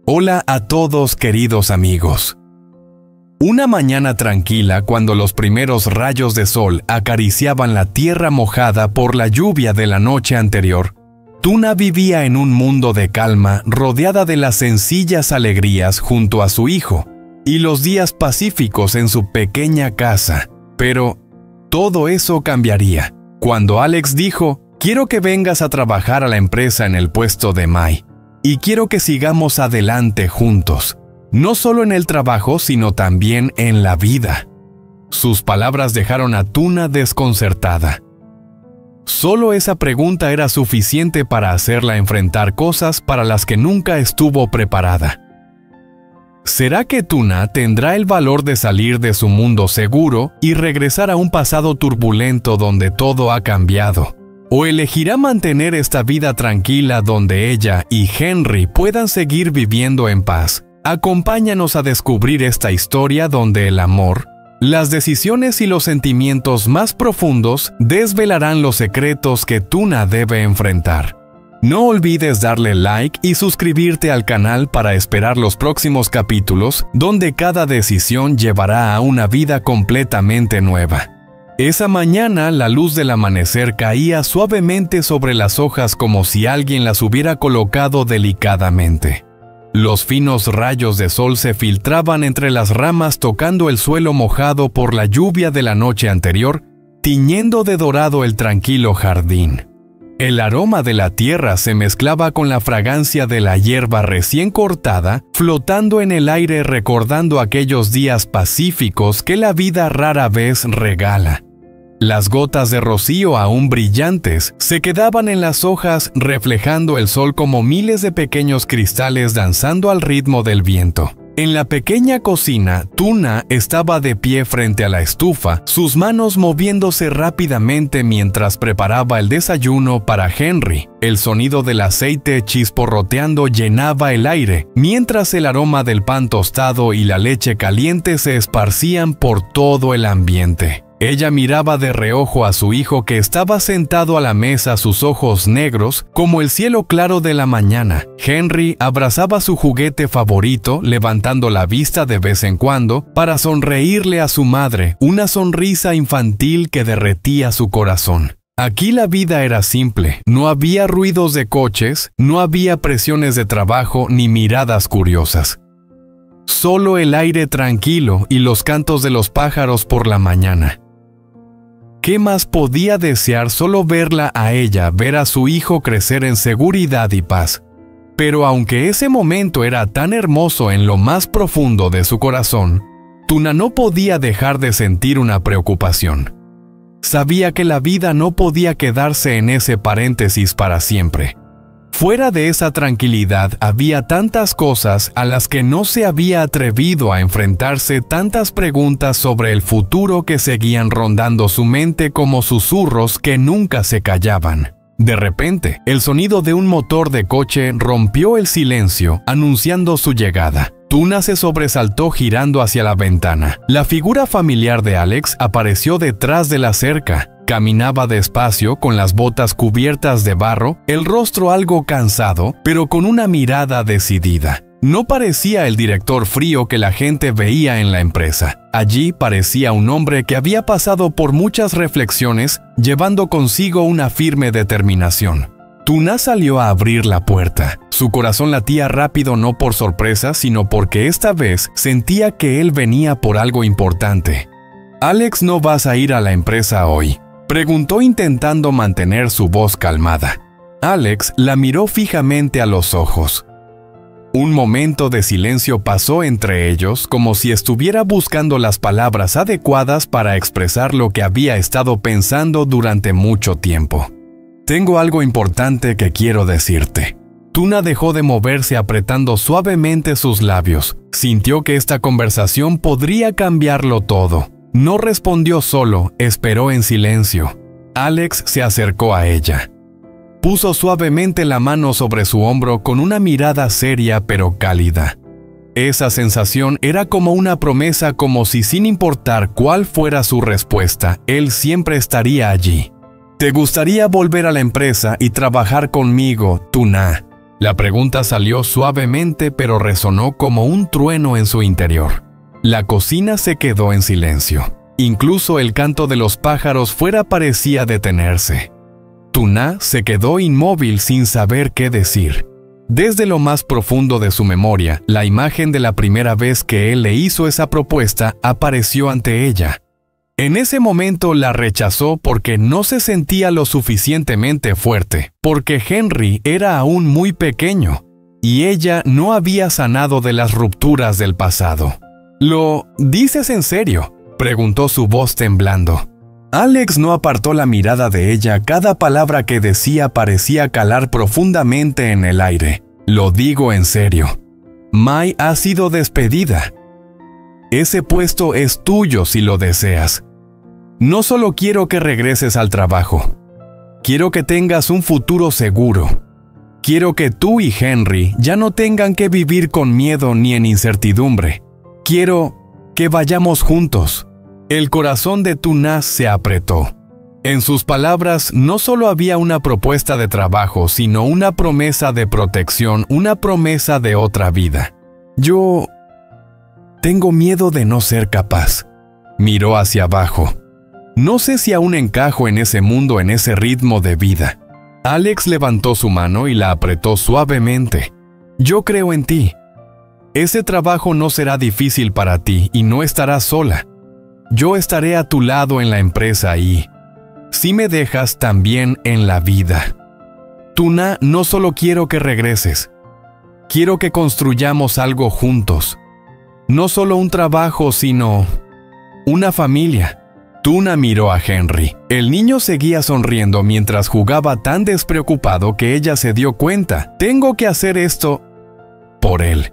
Hola a todos, queridos amigos. Una mañana tranquila, cuando los primeros rayos de sol acariciaban la tierra mojada por la lluvia de la noche anterior, Tuna vivía en un mundo de calma, rodeada de las sencillas alegrías junto a su hijo y los días pacíficos en su pequeña casa. Pero todo eso cambiaría cuando Alex dijo: «Quiero que vengas a trabajar a la empresa en el puesto de Mai, y quiero que sigamos adelante juntos, no solo en el trabajo, sino también en la vida». Sus palabras dejaron a Tuna desconcertada. Solo esa pregunta era suficiente para hacerla enfrentar cosas para las que nunca estuvo preparada. ¿Será que Tuna tendrá el valor de salir de su mundo seguro y regresar a un pasado turbulento donde todo ha cambiado? ¿O elegirá mantener esta vida tranquila donde ella y Henry puedan seguir viviendo en paz? Acompáñanos a descubrir esta historia donde el amor, las decisiones y los sentimientos más profundos desvelarán los secretos que Tuna debe enfrentar. No olvides darle like y suscribirte al canal para esperar los próximos capítulos, donde cada decisión llevará a una vida completamente nueva. Esa mañana, la luz del amanecer caía suavemente sobre las hojas como si alguien las hubiera colocado delicadamente. Los finos rayos de sol se filtraban entre las ramas, tocando el suelo mojado por la lluvia de la noche anterior, tiñendo de dorado el tranquilo jardín. El aroma de la tierra se mezclaba con la fragancia de la hierba recién cortada, flotando en el aire, recordando aquellos días pacíficos que la vida rara vez regala. Las gotas de rocío, aún brillantes, se quedaban en las hojas, reflejando el sol como miles de pequeños cristales danzando al ritmo del viento. En la pequeña cocina, Tuna estaba de pie frente a la estufa, sus manos moviéndose rápidamente mientras preparaba el desayuno para Henry. El sonido del aceite chisporroteando llenaba el aire, mientras el aroma del pan tostado y la leche caliente se esparcían por todo el ambiente. Ella miraba de reojo a su hijo, que estaba sentado a la mesa, sus ojos negros como el cielo claro de la mañana. Henry abrazaba su juguete favorito, levantando la vista de vez en cuando para sonreírle a su madre, una sonrisa infantil que derretía su corazón. Aquí la vida era simple, no había ruidos de coches, no había presiones de trabajo ni miradas curiosas. Solo el aire tranquilo y los cantos de los pájaros por la mañana. ¿Qué más podía desear solo verla a ella, ver a su hijo crecer en seguridad y paz? Pero aunque ese momento era tan hermoso en lo más profundo de su corazón, Tuna no podía dejar de sentir una preocupación. Sabía que la vida no podía quedarse en ese paréntesis para siempre. Fuera de esa tranquilidad había tantas cosas a las que no se había atrevido a enfrentarse, tantas preguntas sobre el futuro que seguían rondando su mente como susurros que nunca se callaban. De repente, el sonido de un motor de coche rompió el silencio, anunciando su llegada. Tuna se sobresaltó girando hacia la ventana. La figura familiar de Alex apareció detrás de la cerca. Caminaba despacio, con las botas cubiertas de barro, el rostro algo cansado, pero con una mirada decidida. No parecía el director frío que la gente veía en la empresa. Allí parecía un hombre que había pasado por muchas reflexiones, llevando consigo una firme determinación. Tuna salió a abrir la puerta. Su corazón latía rápido, no por sorpresa, sino porque esta vez sentía que él venía por algo importante. «Alex, ¿no vas a ir a la empresa hoy?», preguntó, intentando mantener su voz calmada. Alex la miró fijamente a los ojos. Un momento de silencio pasó entre ellos, como si estuviera buscando las palabras adecuadas para expresar lo que había estado pensando durante mucho tiempo. «Tengo algo importante que quiero decirte». Tuna dejó de moverse, apretando suavemente sus labios. Sintió que esta conversación podría cambiarlo todo. No respondió, solo esperó en silencio. Alex se acercó a ella. Puso suavemente la mano sobre su hombro con una mirada seria pero cálida. Esa sensación era como una promesa, como si sin importar cuál fuera su respuesta, él siempre estaría allí. «¿Te gustaría volver a la empresa y trabajar conmigo, Tuna?», La pregunta salió suavemente, pero resonó como un trueno en su interior. La cocina se quedó en silencio. Incluso el canto de los pájaros fuera parecía detenerse. Tuna se quedó inmóvil sin saber qué decir. Desde lo más profundo de su memoria, la imagen de la primera vez que él le hizo esa propuesta apareció ante ella. En ese momento la rechazó porque no se sentía lo suficientemente fuerte, porque Henry era aún muy pequeño, y ella no había sanado de las rupturas del pasado. ¿Lo dices en serio?, preguntó su voz temblando. Alex no apartó la mirada de ella. Cada palabra que decía parecía calar profundamente en el aire. Lo digo en serio. Mai ha sido despedida. Ese puesto es tuyo si lo deseas. No solo quiero que regreses al trabajo. Quiero que tengas un futuro seguro. Quiero que tú y Henry ya no tengan que vivir con miedo ni en incertidumbre. Quiero que vayamos juntos. El corazón de Tuna se apretó. En sus palabras no solo había una propuesta de trabajo, sino una promesa de protección, una promesa de otra vida. Yo tengo miedo de no ser capaz. Miró hacia abajo. No sé si aún encajo en ese mundo, en ese ritmo de vida. Alex levantó su mano y la apretó suavemente. Yo creo en ti. Ese trabajo no será difícil para ti y no estarás sola. Yo estaré a tu lado en la empresa y, si me dejas, también en la vida. Tuna, no solo quiero que regreses. Quiero que construyamos algo juntos. No solo un trabajo, sino una familia. Tuna miró a Henry. El niño seguía sonriendo mientras jugaba tan despreocupado que ella se dio cuenta. Tengo que hacer esto por él.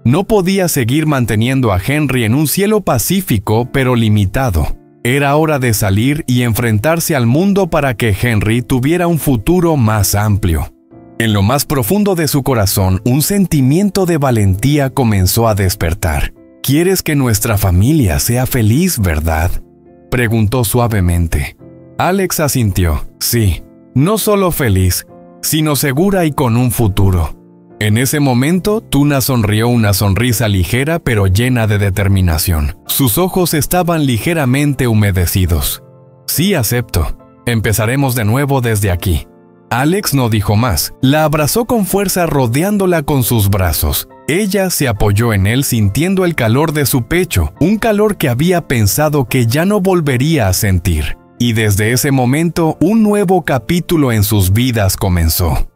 No podía seguir manteniendo a Henry en un cielo pacífico pero limitado. Era hora de salir y enfrentarse al mundo para que Henry tuviera un futuro más amplio. En lo más profundo de su corazón, un sentimiento de valentía comenzó a despertar. ¿Quieres que nuestra familia sea feliz, verdad?, preguntó suavemente. Alex asintió. Sí, no solo feliz, sino segura y con un futuro. En ese momento, Tuna sonrió una sonrisa ligera pero llena de determinación. Sus ojos estaban ligeramente humedecidos. Sí, acepto. Empezaremos de nuevo desde aquí. Alex no dijo más. La abrazó con fuerza rodeándola con sus brazos. Ella se apoyó en él sintiendo el calor de su pecho, un calor que había pensado que ya no volvería a sentir. Y desde ese momento, un nuevo capítulo en sus vidas comenzó.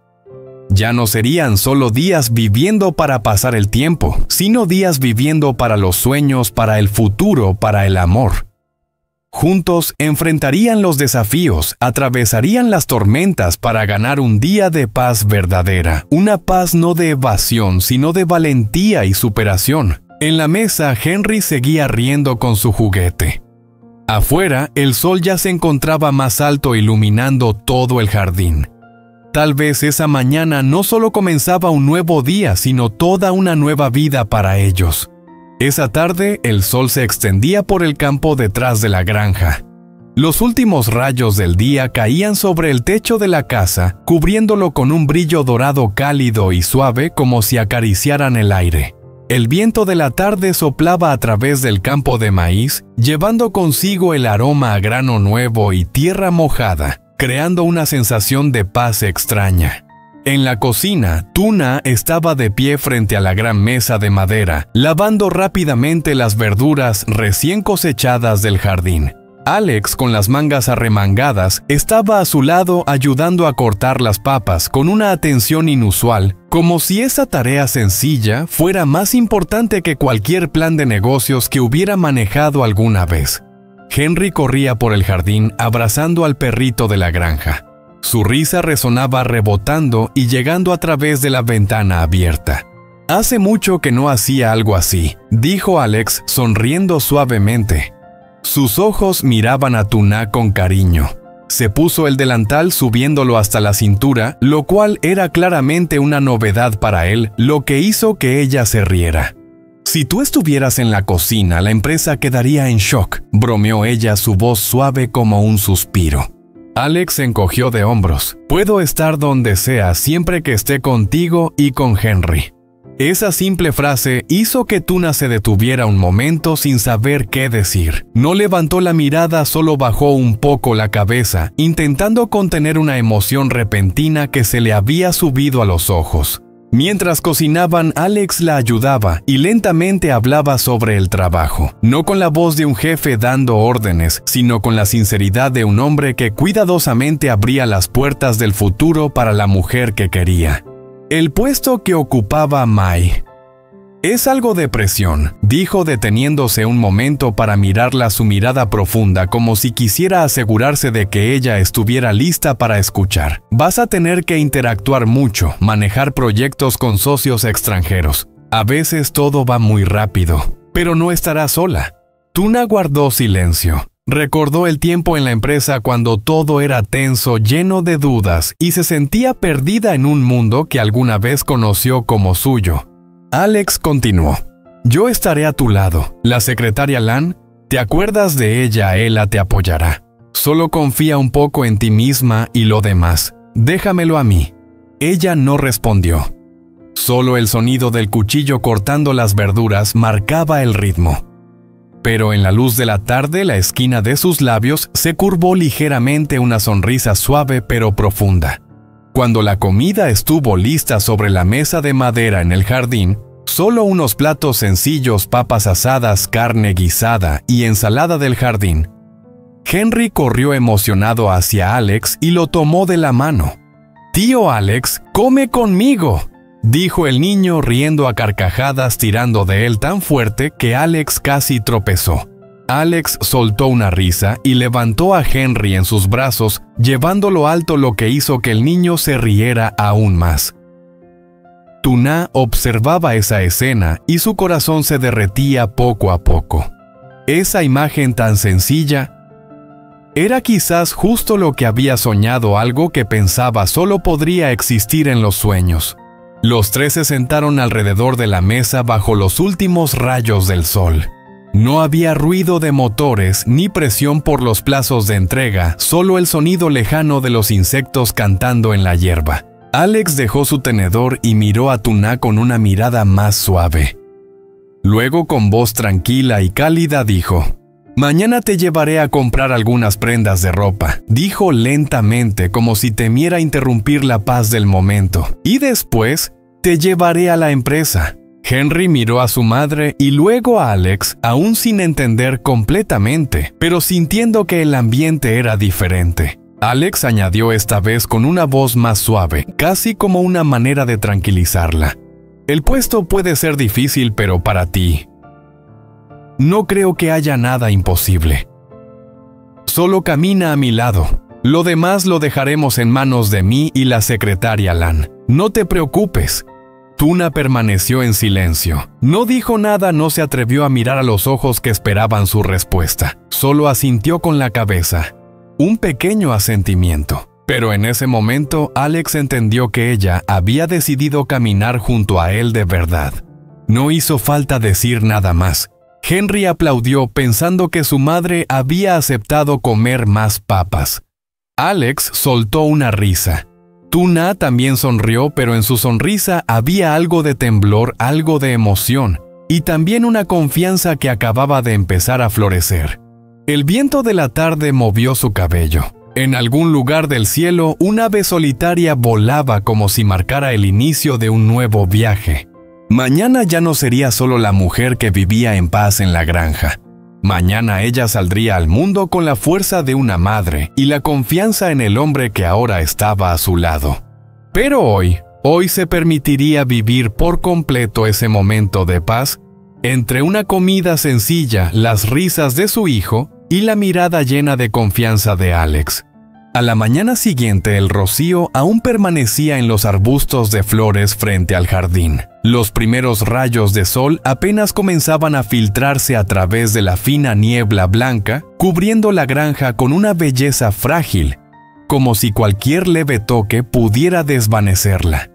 Ya no serían solo días viviendo para pasar el tiempo, sino días viviendo para los sueños, para el futuro, para el amor. Juntos enfrentarían los desafíos, atravesarían las tormentas para ganar un día de paz verdadera, una paz no de evasión, sino de valentía y superación. En la mesa, Henry seguía riendo con su juguete. Afuera, el sol ya se encontraba más alto iluminando todo el jardín. Tal vez esa mañana no solo comenzaba un nuevo día, sino toda una nueva vida para ellos. Esa tarde, el sol se extendía por el campo detrás de la granja. Los últimos rayos del día caían sobre el techo de la casa, cubriéndolo con un brillo dorado cálido y suave como si acariciaran el aire. El viento de la tarde soplaba a través del campo de maíz, llevando consigo el aroma a grano nuevo y tierra mojada, creando una sensación de paz extraña. En la cocina, Tuna estaba de pie frente a la gran mesa de madera, lavando rápidamente las verduras recién cosechadas del jardín. Alex, con las mangas arremangadas, estaba a su lado ayudando a cortar las papas con una atención inusual, como si esa tarea sencilla fuera más importante que cualquier plan de negocios que hubiera manejado alguna vez. Henry corría por el jardín abrazando al perrito de la granja. Su risa resonaba rebotando y llegando a través de la ventana abierta. «Hace mucho que no hacía algo así», dijo Alex sonriendo suavemente. Sus ojos miraban a Tuna con cariño. Se puso el delantal subiéndolo hasta la cintura, lo cual era claramente una novedad para él, lo que hizo que ella se riera. «Si tú estuvieras en la cocina, la empresa quedaría en shock», bromeó ella, su voz suave como un suspiro. Alex se encogió de hombros. Puedo estar donde sea siempre que esté contigo y con Henry. Esa simple frase hizo que Tuna se detuviera un momento sin saber qué decir. No levantó la mirada, solo bajó un poco la cabeza, intentando contener una emoción repentina que se le había subido a los ojos. Mientras cocinaban, Alex la ayudaba y lentamente hablaba sobre el trabajo. No con la voz de un jefe dando órdenes, sino con la sinceridad de un hombre que cuidadosamente abría las puertas del futuro para la mujer que quería. El puesto que ocupaba Mai. Es algo de presión, dijo deteniéndose un momento para mirarla, su mirada profunda, como si quisiera asegurarse de que ella estuviera lista para escuchar. Vas a tener que interactuar mucho, manejar proyectos con socios extranjeros. A veces todo va muy rápido, pero no estarás sola. Tuna guardó silencio. Recordó el tiempo en la empresa cuando todo era tenso, lleno de dudas, y se sentía perdida en un mundo que alguna vez conoció como suyo. Alex continuó. Yo estaré a tu lado. La secretaria Lan, ¿te acuerdas de ella? Ella te apoyará. Solo confía un poco en ti misma y lo demás. Déjamelo a mí. Ella no respondió. Solo el sonido del cuchillo cortando las verduras marcaba el ritmo. Pero en la luz de la tarde, la esquina de sus labios se curvó ligeramente, una sonrisa suave pero profunda. Cuando la comida estuvo lista sobre la mesa de madera en el jardín, solo unos platos sencillos, papas asadas, carne guisada y ensalada del jardín, Henry corrió emocionado hacia Alex y lo tomó de la mano. «Tío Alex, come conmigo», dijo el niño riendo a carcajadas, tirando de él tan fuerte que Alex casi tropezó. Alex soltó una risa y levantó a Henry en sus brazos, llevándolo alto, lo que hizo que el niño se riera aún más. Tuna observaba esa escena y su corazón se derretía poco a poco. Esa imagen tan sencilla era quizás justo lo que había soñado, algo que pensaba solo podría existir en los sueños. Los tres se sentaron alrededor de la mesa bajo los últimos rayos del sol. No había ruido de motores ni presión por los plazos de entrega, solo el sonido lejano de los insectos cantando en la hierba. Alex dejó su tenedor y miró a Tuna con una mirada más suave. Luego, con voz tranquila y cálida, dijo: «Mañana te llevaré a comprar algunas prendas de ropa», dijo lentamente, como si temiera interrumpir la paz del momento. «Y después te llevaré a la empresa». Henry miró a su madre y luego a Alex, aún sin entender completamente, pero sintiendo que el ambiente era diferente. Alex añadió esta vez con una voz más suave, casi como una manera de tranquilizarla: «El puesto puede ser difícil, pero para ti no creo que haya nada imposible. Solo camina a mi lado. Lo demás lo dejaremos en manos de mí y la secretaria Lan. No te preocupes». Tuna permaneció en silencio. No dijo nada, no se atrevió a mirar a los ojos que esperaban su respuesta. Solo asintió con la cabeza. Un pequeño asentimiento. Pero en ese momento, Alex entendió que ella había decidido caminar junto a él de verdad. No hizo falta decir nada más. Henry aplaudió pensando que su madre había aceptado comer más papas. Alex soltó una risa. Tuna también sonrió, pero en su sonrisa había algo de temblor, algo de emoción, y también una confianza que acababa de empezar a florecer. El viento de la tarde movió su cabello. En algún lugar del cielo, un ave solitaria volaba como si marcara el inicio de un nuevo viaje. Mañana ya no sería solo la mujer que vivía en paz en la granja. Mañana ella saldría al mundo con la fuerza de una madre y la confianza en el hombre que ahora estaba a su lado. Pero hoy se permitiría vivir por completo ese momento de paz, entre una comida sencilla, las risas de su hijo y la mirada llena de confianza de Alex. A la mañana siguiente, el rocío aún permanecía en los arbustos de flores frente al jardín. Los primeros rayos de sol apenas comenzaban a filtrarse a través de la fina niebla blanca, cubriendo la granja con una belleza frágil, como si cualquier leve toque pudiera desvanecerla.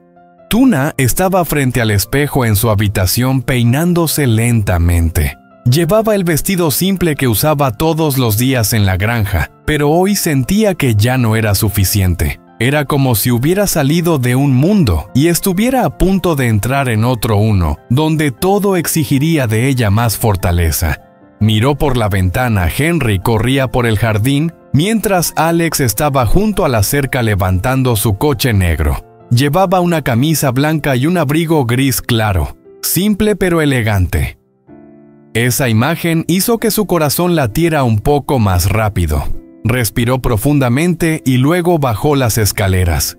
Tuna estaba frente al espejo en su habitación peinándose lentamente. Llevaba el vestido simple que usaba todos los días en la granja, pero hoy sentía que ya no era suficiente. Era como si hubiera salido de un mundo y estuviera a punto de entrar en otro uno, donde todo exigiría de ella más fortaleza. Miró por la ventana. Henry corría por el jardín, mientras Alex estaba junto a la cerca levantando su coche negro. Llevaba una camisa blanca y un abrigo gris claro, simple pero elegante. Esa imagen hizo que su corazón latiera un poco más rápido. Respiró profundamente y luego bajó las escaleras.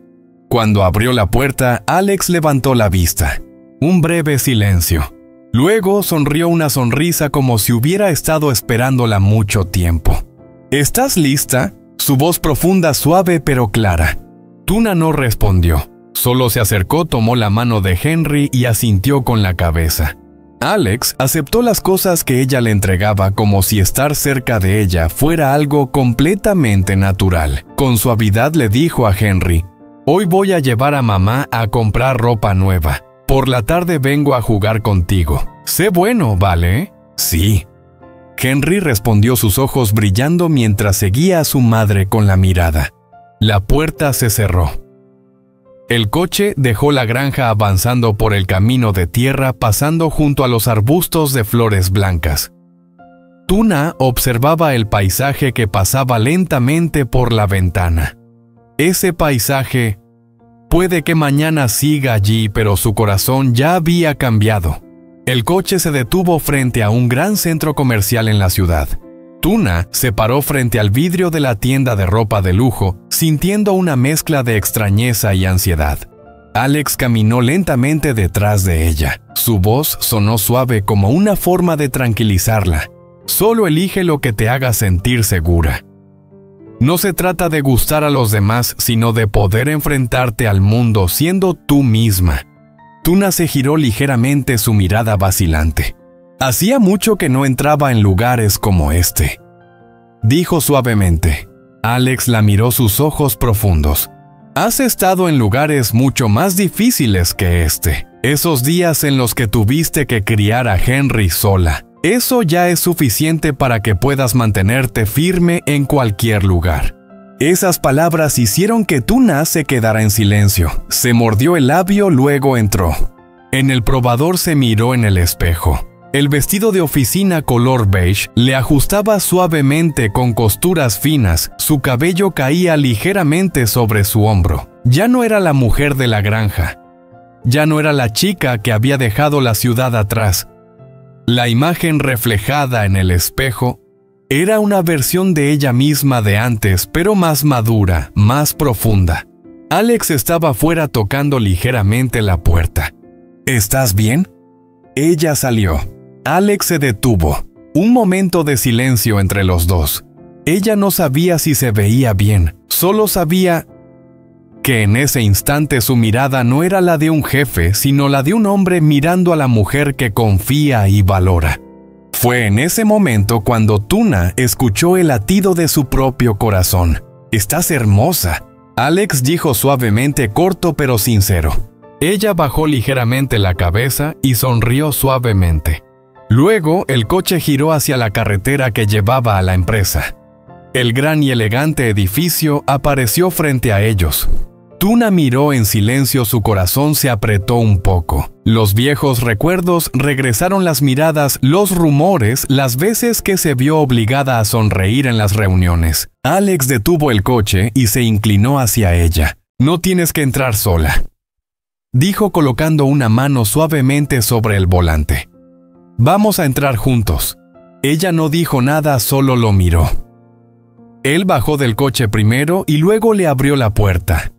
Cuando abrió la puerta, Alex levantó la vista. Un breve silencio. Luego sonrió una sonrisa como si hubiera estado esperándola mucho tiempo. ¿Estás lista? Su voz profunda, suave pero clara. Tuna no respondió. Solo se acercó, tomó la mano de Henry y asintió con la cabeza. Alex aceptó las cosas que ella le entregaba como si estar cerca de ella fuera algo completamente natural. Con suavidad le dijo a Henry: «Hoy voy a llevar a mamá a comprar ropa nueva. Por la tarde vengo a jugar contigo. Sé bueno, ¿vale?» «Sí». Henry respondió, sus ojos brillando mientras seguía a su madre con la mirada. La puerta se cerró. El coche dejó la granja avanzando por el camino de tierra, pasando junto a los arbustos de flores blancas. Tuna observaba el paisaje que pasaba lentamente por la ventana. Ese paisaje, puede que mañana siga allí, pero su corazón ya había cambiado. El coche se detuvo frente a un gran centro comercial en la ciudad. Tuna se paró frente al vidrio de la tienda de ropa de lujo, sintiendo una mezcla de extrañeza y ansiedad. Alex caminó lentamente detrás de ella. Su voz sonó suave como una forma de tranquilizarla. Solo elige lo que te haga sentir segura. No se trata de gustar a los demás, sino de poder enfrentarte al mundo siendo tú misma. Tuna se giró ligeramente, su mirada vacilante. Hacía mucho que no entraba en lugares como este, dijo suavemente. Alex la miró, sus ojos profundos. Has estado en lugares mucho más difíciles que este. Esos días en los que tuviste que criar a Henry sola. Eso ya es suficiente para que puedas mantenerte firme en cualquier lugar. Esas palabras hicieron que Tuna se quedara en silencio. Se mordió el labio, luego entró. En el probador se miró en el espejo. El vestido de oficina color beige le ajustaba suavemente con costuras finas, su cabello caía ligeramente sobre su hombro. Ya no era la mujer de la granja. Ya no era la chica que había dejado la ciudad atrás. La imagen reflejada en el espejo era una versión de ella misma de antes, pero más madura, más profunda. Alex estaba afuera tocando ligeramente la puerta. ¿Estás bien? Ella salió. Alex se detuvo. Un momento de silencio entre los dos. Ella no sabía si se veía bien, solo sabía que en ese instante su mirada no era la de un jefe, sino la de un hombre mirando a la mujer que confía y valora. Fue en ese momento cuando Tuna escuchó el latido de su propio corazón. «Estás hermosa», Alex dijo suavemente, corto pero sincero. Ella bajó ligeramente la cabeza y sonrió suavemente. Luego, el coche giró hacia la carretera que llevaba a la empresa. El gran y elegante edificio apareció frente a ellos. Tuna miró en silencio, su corazón se apretó un poco. Los viejos recuerdos regresaron, las miradas, los rumores, las veces que se vio obligada a sonreír en las reuniones. Alex detuvo el coche y se inclinó hacia ella. «No tienes que entrar sola», dijo colocando una mano suavemente sobre el volante. «Vamos a entrar juntos». Ella no dijo nada, solo lo miró. Él bajó del coche primero y luego le abrió la puerta.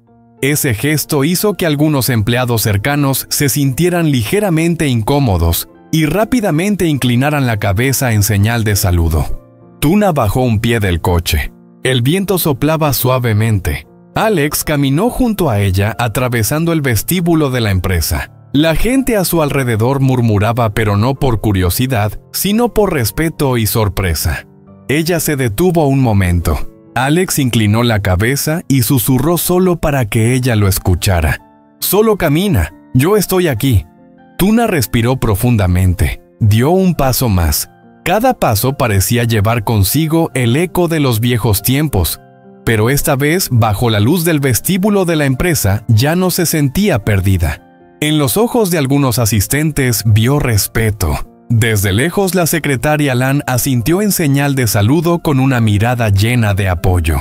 Ese gesto hizo que algunos empleados cercanos se sintieran ligeramente incómodos y rápidamente inclinaran la cabeza en señal de saludo. Tuna bajó un pie del coche. El viento soplaba suavemente. Alex caminó junto a ella, atravesando el vestíbulo de la empresa. La gente a su alrededor murmuraba, pero no por curiosidad, sino por respeto y sorpresa. Ella se detuvo un momento. Alex inclinó la cabeza y susurró solo para que ella lo escuchara. «Solo camina, yo estoy aquí». Tuna respiró profundamente. Dio un paso más. Cada paso parecía llevar consigo el eco de los viejos tiempos, pero esta vez, bajo la luz del vestíbulo de la empresa, ya no se sentía perdida. En los ojos de algunos asistentes vio respeto. Desde lejos, la secretaria Lan asintió en señal de saludo con una mirada llena de apoyo.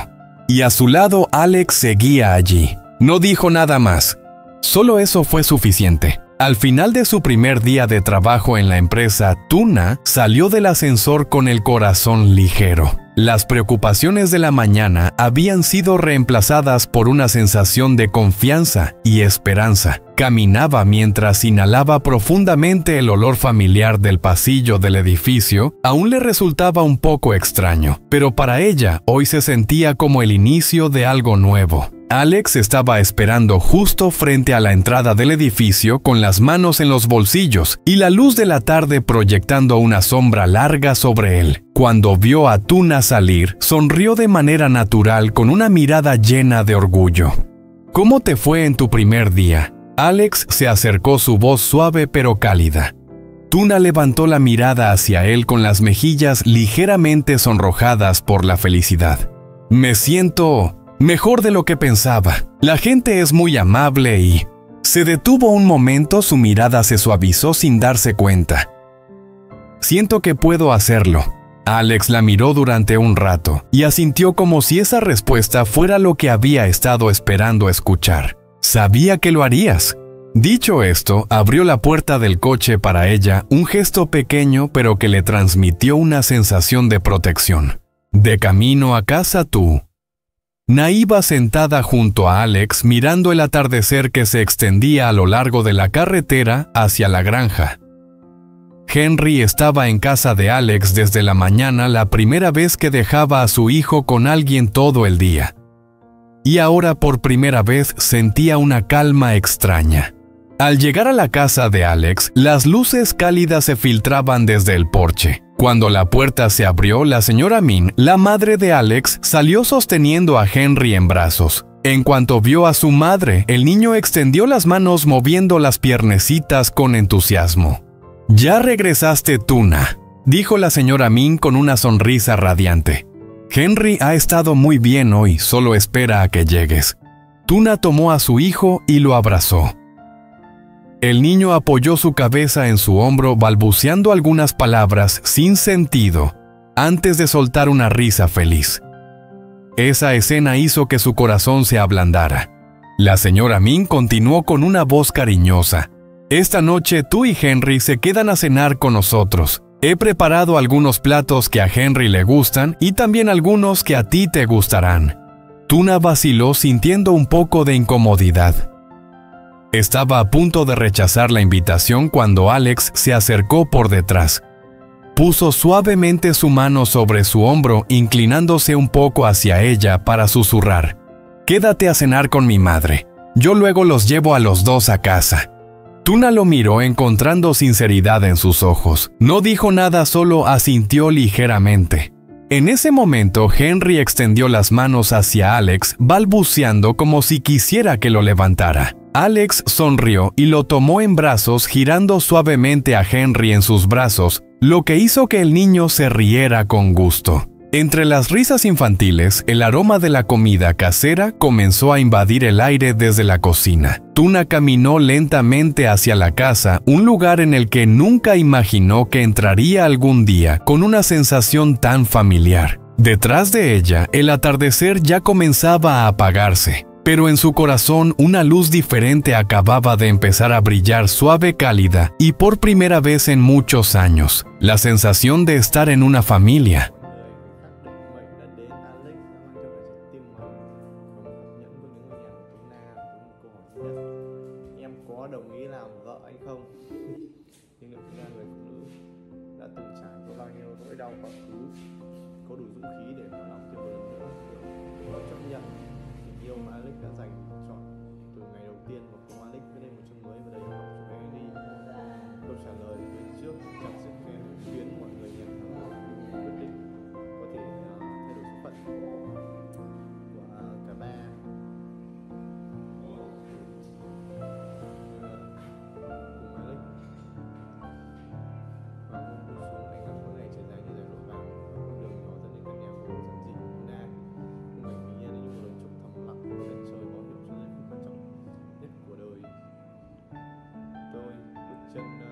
Y a su lado, Alex seguía allí. No dijo nada más. Solo eso fue suficiente. Al final de su primer día de trabajo en la empresa, Tuna salió del ascensor con el corazón ligero. Las preocupaciones de la mañana habían sido reemplazadas por una sensación de confianza y esperanza. Caminaba mientras inhalaba profundamente el olor familiar del pasillo del edificio. Aún le resultaba un poco extraño, pero para ella hoy se sentía como el inicio de algo nuevo. Alex estaba esperando justo frente a la entrada del edificio con las manos en los bolsillos y la luz de la tarde proyectando una sombra larga sobre él. Cuando vio a Tuna salir, sonrió de manera natural con una mirada llena de orgullo. ¿Cómo te fue en tu primer día? Alex se acercó, su voz suave pero cálida. Tuna levantó la mirada hacia él con las mejillas ligeramente sonrojadas por la felicidad. Me siento mejor de lo que pensaba. La gente es muy amable y... Se detuvo un momento, su mirada se suavizó sin darse cuenta. Siento que puedo hacerlo. Alex la miró durante un rato y asintió como si esa respuesta fuera lo que había estado esperando escuchar. Sabía que lo harías. Dicho esto, abrió la puerta del coche para ella, un gesto pequeño pero que le transmitió una sensación de protección. De camino a casa tú. Na iba sentada junto a Alex mirando el atardecer que se extendía a lo largo de la carretera hacia la granja. Henry estaba en casa de Alex desde la mañana, la primera vez que dejaba a su hijo con alguien todo el día. Y ahora por primera vez sentía una calma extraña. Al llegar a la casa de Alex, las luces cálidas se filtraban desde el porche. Cuando la puerta se abrió, la señora Min, la madre de Alex, salió sosteniendo a Henry en brazos. En cuanto vio a su madre, el niño extendió las manos moviendo las piernecitas con entusiasmo. «Ya regresaste, Tuna», dijo la señora Min con una sonrisa radiante. «Henry ha estado muy bien hoy, solo espera a que llegues». Tuna tomó a su hijo y lo abrazó. El niño apoyó su cabeza en su hombro, balbuceando algunas palabras sin sentido, antes de soltar una risa feliz. Esa escena hizo que su corazón se ablandara. La señora Min continuó con una voz cariñosa. «Esta noche tú y Henry se quedan a cenar con nosotros. He preparado algunos platos que a Henry le gustan y también algunos que a ti te gustarán». Tuna vaciló sintiendo un poco de incomodidad. Estaba a punto de rechazar la invitación cuando Alex se acercó por detrás. Puso suavemente su mano sobre su hombro, inclinándose un poco hacia ella para susurrar. «Quédate a cenar con mi madre. Yo luego los llevo a los dos a casa». Tuna lo miró encontrando sinceridad en sus ojos. No dijo nada, solo asintió ligeramente. En ese momento, Henry extendió las manos hacia Alex, balbuceando como si quisiera que lo levantara. Alex sonrió y lo tomó en brazos, girando suavemente a Henry en sus brazos, lo que hizo que el niño se riera con gusto. Entre las risas infantiles, el aroma de la comida casera comenzó a invadir el aire desde la cocina. Tuna caminó lentamente hacia la casa, un lugar en el que nunca imaginó que entraría algún día, con una sensación tan familiar. Detrás de ella, el atardecer ya comenzaba a apagarse, pero en su corazón una luz diferente acababa de empezar a brillar, suave, cálida, y por primera vez en muchos años, la sensación de estar en una familia. Có đồng ý làm vợ anh không? Nhưng nếu là người phụ nữ đã từng trải qua bao nhiêu nỗi đau quá khứ, có đủ dũng khí để mở lòng thêm một lần nữa, có chấp nhận tình yêu mà Alex đã dành chọn từ ngày đầu tiên mà cùng Alex với lên một chương mới và đầy hy vọng cho bé đi. Câu trả lời phía trước chẳng sẽ khiến mọi người nhận quyết định có thể thay đổi số phận của cả ba. Cùng Alex và một cuộc sống anh gặp mỗi ngày trở thành trên